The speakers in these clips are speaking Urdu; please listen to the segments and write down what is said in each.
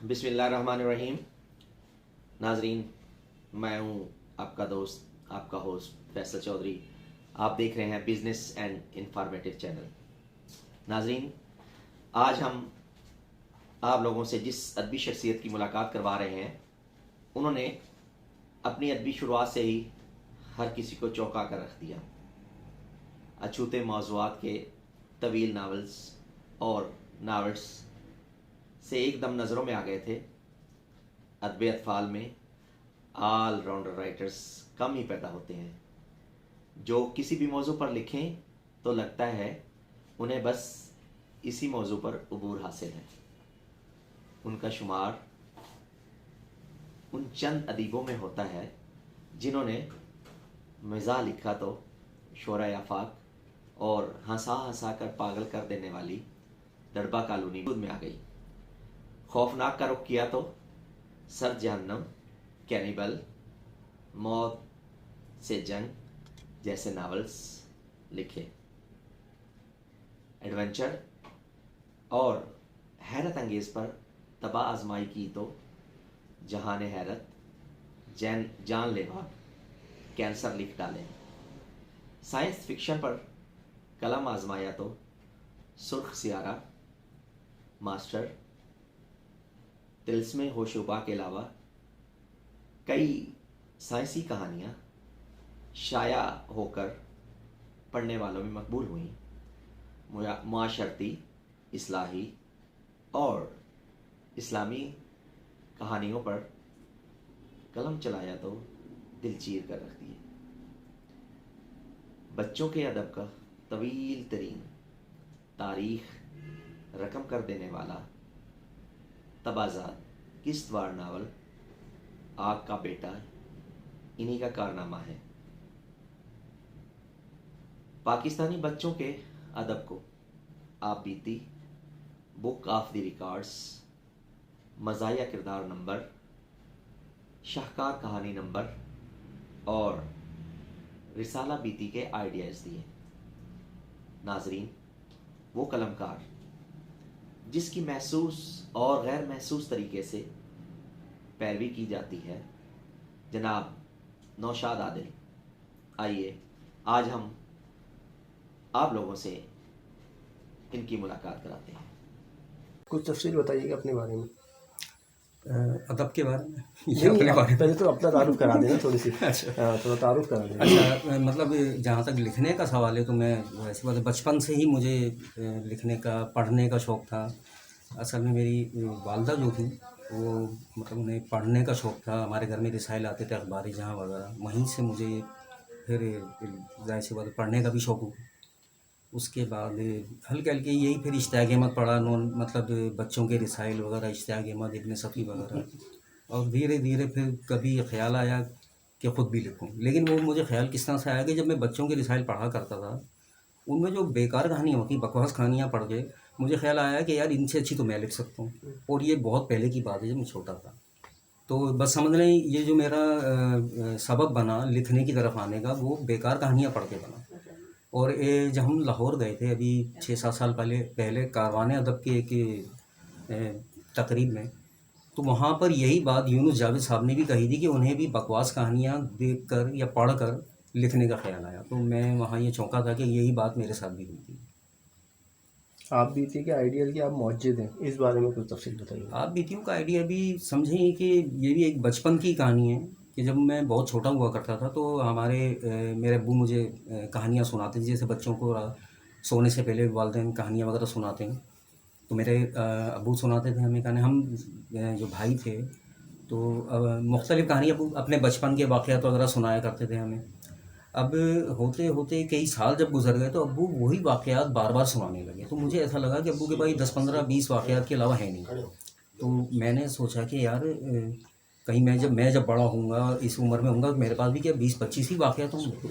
بسم اللہ الرحمن الرحیم. ناظرین، میں ہوں آپ کا دوست، آپ کا ہوسٹ فیصل چودھری. آپ دیکھ رہے ہیں بزنس اینڈ انفارمیٹیو چینل. ناظرین، آج ہم آپ لوگوں سے جس ادبی شخصیت کی ملاقات کروا رہے ہیں، انہوں نے اپنی ادبی شروعات سے ہی ہر کسی کو چونکا کر رکھ دیا. اچھوتے موضوعات کے طویل ناولز اور ناولز سے ایک دم نظروں میں آ گئے تھے. ادب اطفال میں آل راؤنڈر رائٹرز کم ہی پیدا ہوتے ہیں جو کسی بھی موضوع پر لکھیں تو لگتا ہے انہیں بس اسی موضوع پر عبور حاصل ہے. ان کا شمار ان چند ادیبوں میں ہوتا ہے جنہوں نے مزاح لکھا تو شعرۂ آفاق اور ہنسا ہنسا کر پاگل کر دینے والی دربا کالونی میں آ گئی. خوفناک کا رخ کیا تو سر جہنم، کینیبل، موت سے جنگ جیسے ناولز لکھے. ایڈونچر اور حیرت انگیز پر تباہ آزمائی کی تو جہان حیرت، جان لیوا، کینسر لکھ ڈالے. سائنس فکشن پر قلم آزمایا تو سرخ سیارہ، ماسٹر، طلسم ہوشوبا کے علاوہ کئی سائنسی کہانیاں شائع ہو کر پڑھنے والوں میں مقبول ہوئیں. معاشرتی، اصلاحی اور اسلامی کہانیوں پر قلم چلایا تو دل چیر کر رکھ دیے. بچوں کے ادب کا طویل ترین تاریخ رقم کر دینے والا تبازات قسط وار ناول آگ کا بیٹا انہی کا کارنامہ ہے. پاکستانی بچوں کے ادب کو آپ بیتی، بک آف دی ریکارڈز، مزاحیہ کردار نمبر، شاہکار کہانی نمبر اور رسالہ بیتی کے آئیڈیاز دیے. ناظرین، وہ قلمکار جس کی محسوس اور غیر محسوس طریقے سے پیروی کی جاتی ہے، جناب نوشاد عادل. آئیے آج ہم آپ لوگوں سے ان کی ملاقات کراتے ہیں. کچھ تفصیل بتائیے گا اپنے بارے میں. ادب کے بارے میں نہیں، اپنے بارے میں؟ پہلے تو اپنا تعارف کرا دینا تھوڑی سی. اچھا تھوڑا تعارف کرا دینا. اچھا، مطلب جہاں تک لکھنے کا سوال ہے تو میں ویسے بات بچپن سے ہی مجھے لکھنے کا، پڑھنے کا شوق تھا. اصل میں میری والدہ جو تھیں وہ مطلب انہیں پڑھنے کا شوق تھا. ہمارے گھر میں رسائل آتے تھے، اخباری جہاں وغیرہ، وہیں سے مجھے پھر ظاہر سی بات پڑھنے کا بھی شوق ہوا. اس کے بعد ہلکے ہلکے یہی پھر اشتیاق احمد پڑھا، مطلب بچوں کے رسائل وغیرہ، اشتیاق احمد، ابن صفی وغیرہ. اور دھیرے دھیرے پھر کبھی خیال آیا کہ خود بھی لکھوں. لیکن وہ مجھے خیال کس طرح سے آیا کہ جب میں بچوں کے رسائل پڑھا کرتا تھا، ان میں جو بیکار کہانیاں ہوتی، بکواس کہانیاں پڑھ کے مجھے خیال آیا کہ یار ان سے اچھی تو میں لکھ سکتا ہوں. اور یہ بہت پہلے کی بات ہے جب میں چھوٹا تھا. تو بس سمجھ لیں یہ جو میرا سبب بنا لکھنے کی طرف آنے کا، وہ بیکار کہانیاں پڑھ کے بنا. اور جب ہم لاہور گئے تھے ابھی 6-7 سال پہلے کاروان ادب کے ایک تقریب میں، تو وہاں پر یہی بات یونس جاوید صاحب نے بھی کہی تھی کہ انہیں بھی بکواس کہانیاں دیکھ کر یا پڑھ کر لکھنے کا خیال آیا. تو میں وہاں یہ چونکا تھا کہ یہی بات میرے ساتھ بھی ہوئی تھی. آپ بیتی کے آئیڈیل کی آپ موجد ہیں، اس بارے میں کچھ تفصیل بتائیے. آپ بیتیوں کا آئیڈیا بھی سمجھیں کہ یہ بھی ایک بچپن کی کہانی ہے کہ جب میں بہت چھوٹا ہوا کرتا تھا تو میرے ابو مجھے کہانیاں سناتے تھے، جیسے بچوں کو سونے سے پہلے والدین کہانیاں وغیرہ سناتے ہیں. تو میرے ابو سناتے تھے ہمیں کہانی. ہم جو بھائی تھے تو مختلف کہانیاں اپنے بچپن کے واقعات وغیرہ سنایا کرتے تھے ہمیں. اب ہوتے ہوتے کئی سال جب گزر گئے تو ابو وہی واقعات بار بار سنانے لگے. تو مجھے ایسا لگا کہ ابو کے بھائی 10-15-20 واقعات کے علاوہ ہے نہیں. تو میں نے سوچا کہ یار کہیں میں جب بڑا ہوں گا، اس عمر میں ہوں گا، میرے پاس بھی کیا 20-25 ہی واقعات ہوں گے.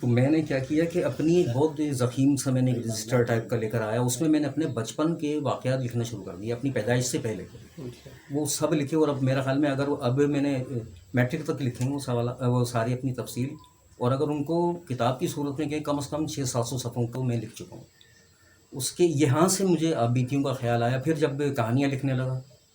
تو میں نے کیا کیا کہ اپنی بہت ضخیم سا میں نے ایک رجسٹر ٹائپ کا لے کر آیا. اس میں نے اپنے بچپن کے واقعات لکھنا شروع کر دیا، اپنی پیدائش سے پہلے وہ سب لکھے. اور اب میرا خیال میں اگر اب میں نے میٹرک تک لکھے ہیں وہ ساری اپنی تفصیل، اور اگر ان کو کتاب کی صورت میں کہ کم از کم 600-700 صفحوں کو میں لکھ چکا ہوں. اس کے یہاں سے مجھے آپ بیتیوں کا خیال آیا. پھر جب کہانیاں لکھنے لگا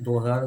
2000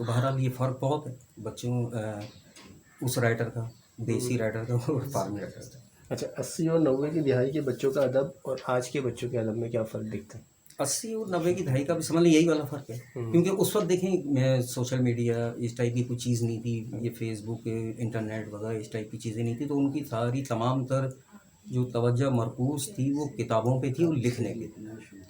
تو بہرحال یہ فرق بہت ہے بچوں اس رائٹر کا، دیسی رائٹر کا اور فارمی رائٹر کا۔ اچھا، 80 اور 90 کی دہائی کے بچوں کا ادب اور آج کے بچوں کے ادب میں کیا فرق دکھتا ہے؟ 80 اور 90 کی دہائی کا بھی سمجھ لیں یہی والا فرق ہے، کیونکہ اس وقت دیکھیں میں سوشل میڈیا اس ٹائپ کی کوئی چیز نہیں تھی، یہ فیس بک انٹرنیٹ وغیرہ اس ٹائپ کی چیزیں نہیں تھی، تو ان کی ساری تمام تر جو توجہ مرکوز تھی وہ کتابوں پہ تھی اور لکھنے پہ تھی،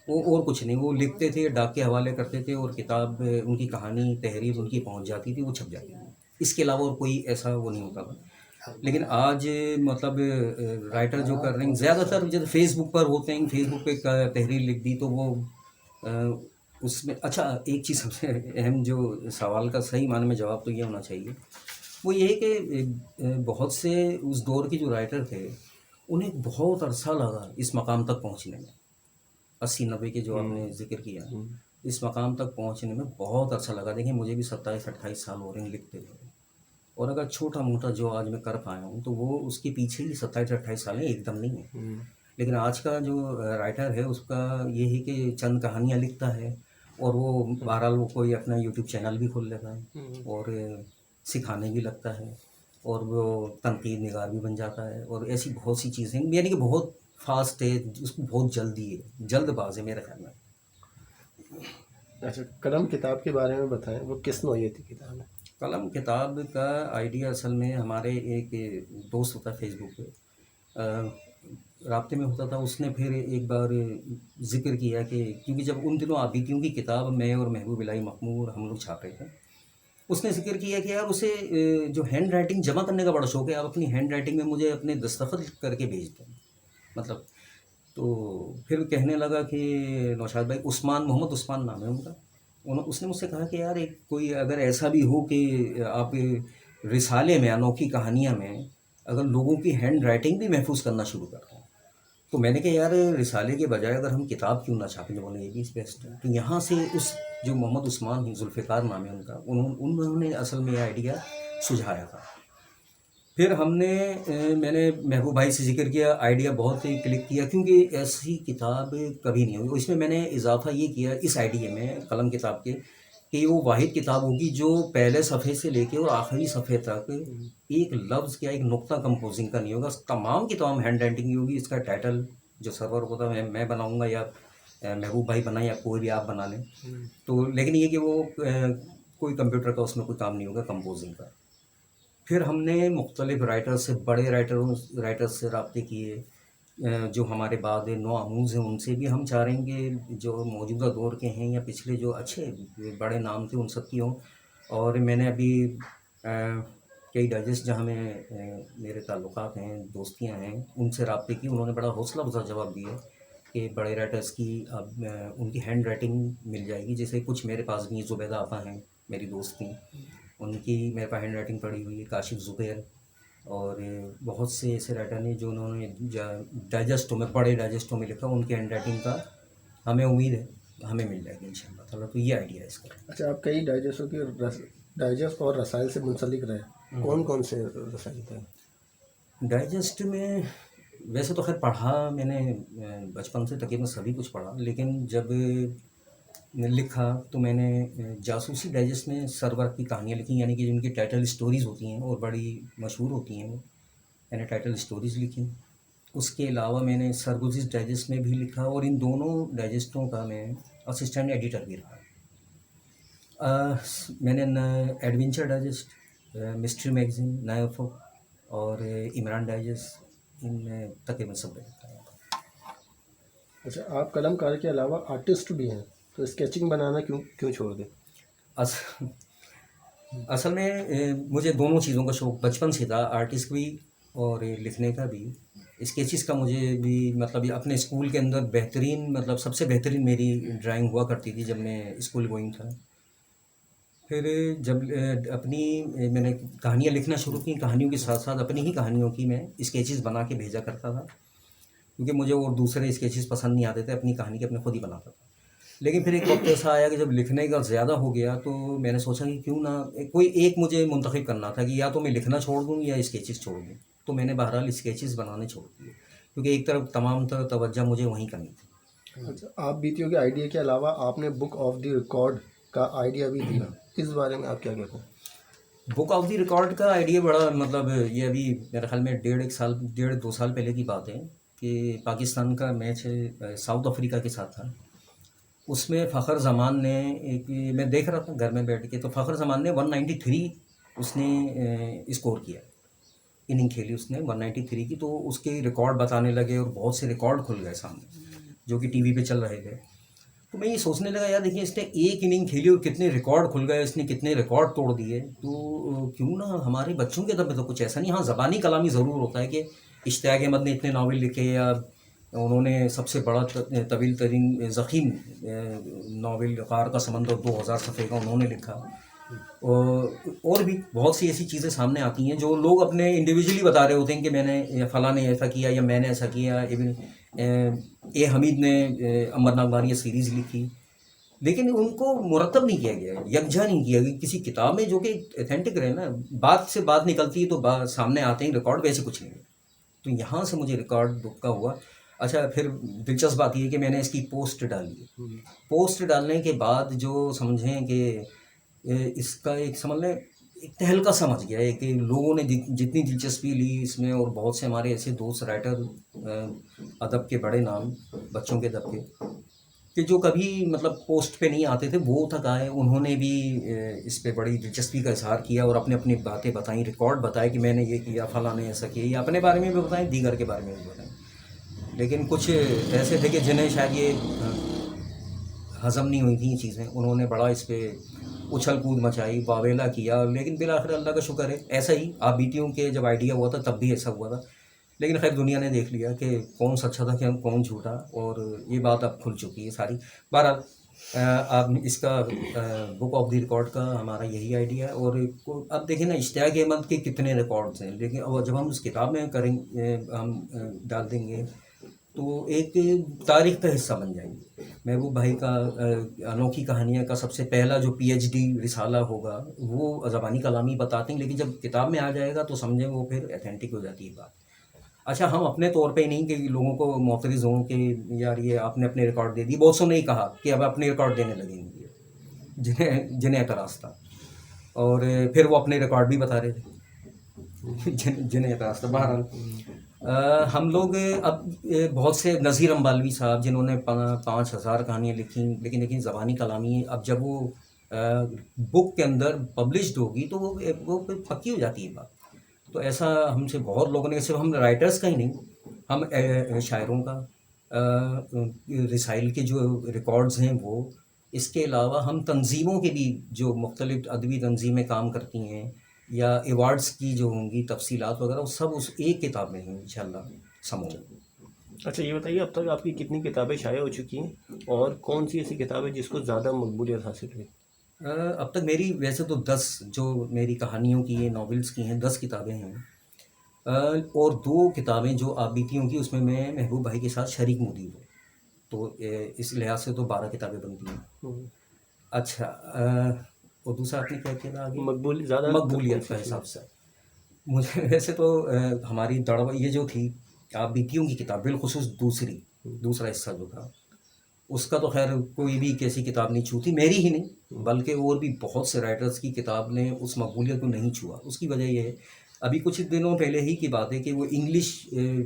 وہ اور کچھ نہیں، وہ لکھتے تھے، ڈاک کے حوالے کرتے تھے اور کتاب ان کی کہانی تحریر ان کی پہنچ جاتی تھی، وہ چھپ جاتی تھی، اس کے علاوہ اور کوئی ایسا وہ نہیں ہوتا تھا۔ لیکن آج مطلب رائٹر جو کر رہے ہیں زیادہ تر جب فیس بک پر ہوتے ہیں، فیس بک پہ تحریر لکھ دی تو وہ اس میں اچھا ایک چیز سب سے اہم جو سوال کا صحیح معنی میں جواب تو یہ ہونا چاہیے، وہ یہ ہے کہ بہت سے اس دور کے جو رائٹر تھے انہیں بہت عرصہ لگا اس مقام تک پہنچنے میں، 80-90 کے جو آپ نے ذکر کیا، اس مقام تک پہنچنے میں بہت عرصہ لگا۔ دیکھیں مجھے بھی 27-28 سال ہو رہے ہیں لکھتے ہوئے، اور اگر چھوٹا موٹا جو آج میں کر پایا ہوں تو وہ اس کے پیچھے ہی 27-28 سال ہیں، ایک دم نہیں ہے۔ لیکن آج کا جو رائٹر ہے اس کا یہ ہے کہ چند کہانیاں لکھتا ہے اور وہ بہرحال وہ کوئی اپنا یوٹیوب چینل بھی کھول لیتا ہے اور سکھانے بھی لگتا ہے اور وہ تنقید نگار بھی بن جاتا ہے، اور ایسی بہت سی چیزیں، یعنی کہ بہت فاسٹ ہے، اس کو بہت جلدی ہے، جلد باز ہے میرے خیال میں۔ اچھا، قلم کتاب کے بارے میں بتائیں، وہ کس نوعیت کی کتاب ہے؟ قلم کتاب کا آئیڈیا اصل میں ہمارے ایک دوست ہوتا ہے فیس بک پہ، رابطے میں ہوتا تھا، اس نے پھر ایک بار ذکر کیا کہ کیونکہ جب ان دنوں آبیدیوں کی کتاب میں اور محبوب الہی مخمور ہم لوگ چھاپے تھے، اس نے ذکر کیا کہ یار اسے جو ہینڈ رائٹنگ جمع کرنے کا بڑا شوق ہے، آپ اپنی ہینڈ رائٹنگ میں مجھے اپنے دستخط کر کے بھیج دیں، مطلب۔ تو پھر کہنے لگا کہ نوشاد بھائی، محمد عثمان نام ہے ان کا، اس نے مجھ سے کہا کہ یار ایک کوئی اگر ایسا بھی ہو کہ آپ رسالے میں انوکھی کہانیاں میں اگر لوگوں کی ہینڈ رائٹنگ بھی محفوظ کرنا شروع کر دیں، تو میں نے کہا یار رسالے کے بجائے اگر ہم کتاب کیوں نہ چھاپیں، تو بولے یہ بھی بیسٹ ہے۔ تو یہاں سے اس جو محمد عثمان ہیں، ذوالفقار نام ہے ان کا، انہوں نے اصل میں یہ آئیڈیا سجھایا تھا۔ پھر ہم نے میں نے محبوب بھائی سے ذکر کیا، آئیڈیا بہت ہی کلک کیا، کیونکہ ایسی کتاب کبھی نہیں ہوئی۔ اس میں نے اضافہ یہ کیا اس آئیڈیا میں قلم کتاب کے کہ وہ واحد کتاب ہوگی جو پہلے صفحے سے لے کے اور آخری صفحے تک ایک لفظ کیا ایک نقطہ کمپوزنگ کا نہیں ہوگا، تمام کی تمام ہینڈ رائٹنگ کی ہوگی۔ اس کا ٹائٹل جو سرور ہوتا ہے میں بناؤں گا یا محبوب بھائی بنائیں یا کوئی بھی آپ بنا لیں، تو لیکن یہ کہ وہ کوئی کمپیوٹر کا اس میں کوئی کام نہیں ہوگا کمپوزنگ کا۔ پھر ہم نے مختلف رائٹر سے، بڑے رائٹر سے رابطے کیے جو ہمارے بعد نو آموز ہیں، ان سے بھی ہم چاہ رہے ہیں کہ جو موجودہ دور کے ہیں یا پچھلے جو اچھے بڑے نام تھے ان سب کی ہوں۔ اور میں نے ابھی کئی ڈائجسٹ جہاں میں میرے تعلقات ہیں، دوستیاں ہیں، ان سے رابطے کی، انہوں نے بڑا حوصلہ افزا جواب دیا کہ بڑے رائٹرس کی اب ان کی ہینڈ رائٹنگ مل جائے گی، جیسے کچھ میرے پاس بھی زبیدہ آپا ہیں میری دوست تھیں، ان کی میرے پاس ہینڈ رائٹنگ پڑی ہوئی ہے، کاشف زبیر، اور بہت سے ایسے رائٹر ہیں جو انہوں نے ڈائجسٹوں میں، بڑے ڈائجسٹوں میں لکھا، ان کی ہینڈ رائٹنگ کا ہمیں امید ہے ہمیں مل جائے گی انشاءاللہ تعالیٰ۔ تو یہ آئیڈیا ہے اس کا۔ اچھا، آپ کئی ڈائجسٹ اور رسائل سے منسلک رہے، کون کون سے رسائل تھے؟ ڈائجسٹ میں ویسے تو خیر پڑھا میں نے بچپن سے تقریباً سبھی کچھ پڑھا، لیکن جب لکھا تو میں نے جاسوسی ڈائجسٹ میں سرور کی کہانیاں لکھی، یعنی کہ جن کی ٹائٹل سٹوریز ہوتی ہیں اور بڑی مشہور ہوتی ہیں، وہ میں نے ٹائٹل سٹوریز لکھی۔ اس کے علاوہ میں نے سرگزشت ڈائجسٹ میں بھی لکھا، اور ان دونوں ڈائجسٹوں کا میں اسسٹنٹ ایڈیٹر بھی رہا۔ میں نے ایڈونچر ڈائجسٹ، مسٹری میگزین، نیا افق اور عمران ڈائجسٹ، ان میں تقریباً سب لکھا ہے۔ اچھا، آپ قلم کار کے علاوہ آرٹسٹ بھی ہیں، تو اسکیچنگ بنانا کیوں چھوڑ دیں؟ اصل میں مجھے دونوں چیزوں کا شوق بچپن سے تھا، آرٹسٹ بھی اور لکھنے کا بھی۔ اسکیچز کا مجھے بھی مطلب اپنے اسکول کے اندر بہترین، مطلب سب سے بہترین میری ڈرائنگ ہوا کرتی تھی جب میں اسکول گوئنگ تھا۔ پھر جب اپنی میں نے کہانیاں لکھنا شروع کی، کہانیوں کے ساتھ ساتھ اپنی ہی کہانیوں کی میں اسکیچز بنا کے بھیجا کرتا تھا، کیونکہ مجھے اور دوسرے اسکیچز پسند نہیں آتے تھے، اپنی کہانی کے اپنے خود ہی بناتا تھا۔ لیکن پھر ایک وقت ایسا آیا کہ جب لکھنے کا زیادہ ہو گیا تو میں نے سوچا کہ کیوں نہ کوئی ایک مجھے منتخب کرنا تھا کہ یا تو میں لکھنا چھوڑ دوں یا اسکیچز چھوڑ دوں، تو میں نے بہرحال اسکیچز بنانے چھوڑ دیے، کیونکہ ایک طرف تمام تر توجہ مجھے وہیں کرنی تھی۔ اچھا، آپ بیتیوں کے آئیڈیا کے علاوہ آپ نے بک آف دی ریکارڈ کا آئیڈیا بھی دیا، اس بارے میں آپ کیا کہتے ہیں؟ بک آف دی ریکارڈ کا آئیڈیا بڑا مطلب یہ ابھی میرے خیال میں 1.5 2 سال پہلے کی بات ہے کہ پاکستان کا میچ ساؤتھ افریقہ کے ساتھ تھا. اس میں فخر زمان نے ایک، میں دیکھ رہا تھا گھر میں بیٹھ کے، تو فخر زمان نے 193 اس نے اسکور کیا، اننگ کھیلی اس نے 193 کی. تو اس کے ریکارڈ بتانے لگے اور بہت سے ریکارڈ کھل گئے سامنے جو کہ ٹی وی پہ چل رہے تھے. تو میں یہ سوچنے لگا یار دیکھیے اس نے ایک اننگ کھیلی اور کتنے ریکارڈ کھل گئے، اس نے کتنے ریکارڈ توڑ دیے. تو کیوں نہ ہمارے بچوں کے دم پہ تو کچھ ایسا نہیں. ہاں زبانی کلامی ضرور ہوتا ہے کہ اشتیاق احمد نے اتنے ناول لکھے، یا انہوں نے سب سے بڑا طویل ترین ضخیم ناول غار کا سمندر 2000 صفحے کا انہوں نے لکھا. اور بھی بہت سی ایسی چیزیں سامنے آتی ہیں جو لوگ اپنے انڈیویجولی بتا رہے ہوتے ہیں کہ میں نے فلاں نے ایسا کیا یا میں نے ایسا کیا. اے حمید نے امر ناگواری سیریز لکھی، لیکن ان کو مرتب نہیں کیا گیا، یکجا نہیں کیا گیا کسی کتاب میں جو کہ اتھینٹک رہے نا. بات سے بات نکلتی ہے تو سامنے آتے ہیں ریکارڈ، ویسے کچھ نہیں ہے. تو یہاں سے مجھے ریکارڈ بک کا ہوا. اچھا پھر دلچسپ بات یہ ہے کہ میں نے اس کی پوسٹ ڈالی. پوسٹ ڈالنے کے بعد جو سمجھیں کہ اس کا ایک سمجھ لیں ایک تہلکہ سمجھ گیا ہے کہ لوگوں نے جتنی دلچسپی لی اس میں، اور بہت سے ہمارے ایسے دوست رائٹر ادب کے بڑے نام بچوں کے ادب کے کہ جو کبھی مطلب پوسٹ پہ نہیں آتے تھے وہ تک آئے، انہوں نے بھی اس پہ بڑی دلچسپی کا اظہار کیا اور اپنے اپنی باتیں بتائیں، ریکارڈ بتائے کہ میں نے یہ کیا، فلاں نے ایسا کیا، یا اپنے بارے میں بھی بتائیں، دیگر کے بارے میں بھی بتائیں. لیکن کچھ ایسے تھے کہ جنہیں شاید یہ ہضم نہیں ہوئی تھیں یہ چیزیں، انہوں نے بڑا اس پہ اچھل کود مچائی، واویلا کیا. لیکن بالآخر اللہ کا شکر ہے ایسا ہی آپ بیتیوں کے جب آئیڈیا ہوا تھا تب بھی ایسا ہوا تھا. لیکن خیر دنیا نے دیکھ لیا کہ کون سچا تھا کہ کون جھوٹا، اور یہ بات اب کھل چکی ہے ساری. بہرحال آپ اس کا بک آف دی ریکارڈ کا ہمارا یہی آئیڈیا ہے. اور اب دیکھیں نا اشتیاق احمد کے کتنے ریکارڈز ہیں، لیکن جب ہم اس کتاب میں کریں ہم ڈال دیں گے تو ایک تاریخ کا حصہ بن جائیں گے. محبوب بھائی کا انوکھی کہانیاں کا سب سے پہلا جو PhD رسالہ ہوگا وہ زبانی کلامی بتاتے ہیں، لیکن جب کتاب میں آ جائے گا تو سمجھیں وہ پھر اتھینٹک ہو جاتی ہے بات. اچھا ہم اپنے طور پہ ہی نہیں کہ لوگوں کو معترض ہوں کہ یار یہ آپ نے اپنے ریکارڈ دے دی. بہت سو نے ہی کہا کہ اب اپنے ریکارڈ دینے لگیں گے جنہیں اعتراض تھا، اور پھر وہ اپنے ریکارڈ بھی بتا رہے تھے جنہیں اعتراض تھا. بہرحال ہم لوگ اب بہت سے نذیر امبالوی صاحب جنہوں نے 5000 کہانیاں لکھیں، لیکن زبانی کلامی اب جب وہ بک کے اندر پبلشڈ ہوگی تو وہ پکی ہو جاتی ہے بات. تو ایسا ہم سے بہت لوگوں نے، صرف ہم رائٹرز کا ہی نہیں، ہم شاعروں کا رسائل کے جو ریکارڈز ہیں وہ، اس کے علاوہ ہم تنظیموں کے بھی جو مختلف ادبی تنظیمیں کام کرتی ہیں یا ایوارڈز کی جو ہوں گی تفصیلات وغیرہ، وہ سب اس ایک کتاب میں ہیں انشاءاللہ سموں. اچھا یہ بتائیے اب تک آپ کی کتنی کتابیں شائع ہو چکی ہیں، اور کون سی ایسی کتاب ہے جس کو زیادہ مقبولیت حاصل ہوئی؟ اب تک میری ویسے تو 10 جو میری کہانیوں کی ہیں، ناولز کی ہیں، 10 کتابیں ہیں. اور 2 کتابیں جو آپ بیتیوں کی اس میں محبوب بھائی کے ساتھ شریک مدیر ہوں، تو اس لحاظ سے تو 12 کتابیں بنتی ہیں. اچھا اور دوسرا آپ نے کیا کیا تھا آگے؟ زیادہ مقبولیت کا حساب سے مجھے ویسے تو ہماری دڑوا یہ جو تھی آپ بیتیوں کی کتاب، بالخصوص دوسرا حصہ جو تھا اس کا تو خیر کوئی بھی کیسی کتاب نہیں چھوتی، میری ہی نہیں بلکہ اور بھی بہت سے رائٹرز کی کتاب نے اس مقبولیت کو نہیں چھوا. اس کی وجہ یہ ہے ابھی کچھ دنوں پہلے ہی کی بات ہے کہ وہ انگلش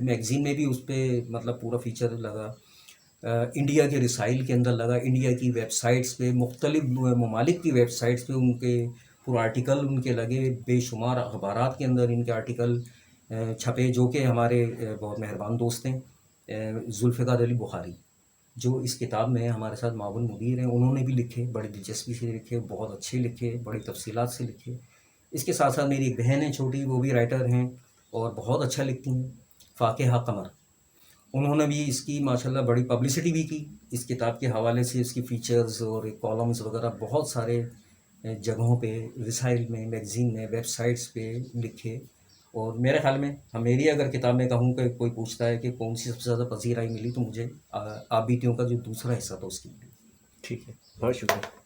میگزین میں بھی اس پہ مطلب پورا فیچر لگا، انڈیا کے رسائل کے اندر لگا، انڈیا کی ویب سائٹس پہ، مختلف ممالک کی ویب سائٹس پہ ان کے پورا آرٹیکل ان کے لگے، بے شمار اخبارات کے اندر ان کے آرٹیکل چھپے، جو کہ ہمارے بہت مہربان دوست ہیں ذوالفقار علی بخاری جو اس کتاب میں ہمارے ساتھ معاون مدیر ہیں، انہوں نے بھی لکھے، بڑی دلچسپی سے لکھے، بہت اچھے لکھے، بڑی تفصیلات سے لکھے. اس کے ساتھ ساتھ میری ایک بہن ہے چھوٹی، وہ بھی رائٹر ہیں اور بہت اچھا لکھتی ہیں، فاقہ قمر. انہوں نے بھی اس کی ماشاءاللہ بڑی پبلسٹی بھی کی اس کتاب کے حوالے سے، اس کی فیچرز اور کالمز وغیرہ بہت سارے جگہوں پہ، رسائل میں، میگزین میں، ویب سائٹس پہ لکھے. اور میرے خیال میں میری اگر کتاب میں کہوں کہ کوئی پوچھتا ہے کہ کون سی سب سے زیادہ پذیرائی ملی تو مجھے آپ بیتیوں کا جو دوسرا حصہ تھا اس کی ملی. ٹھیک ہے، بہت شکریہ.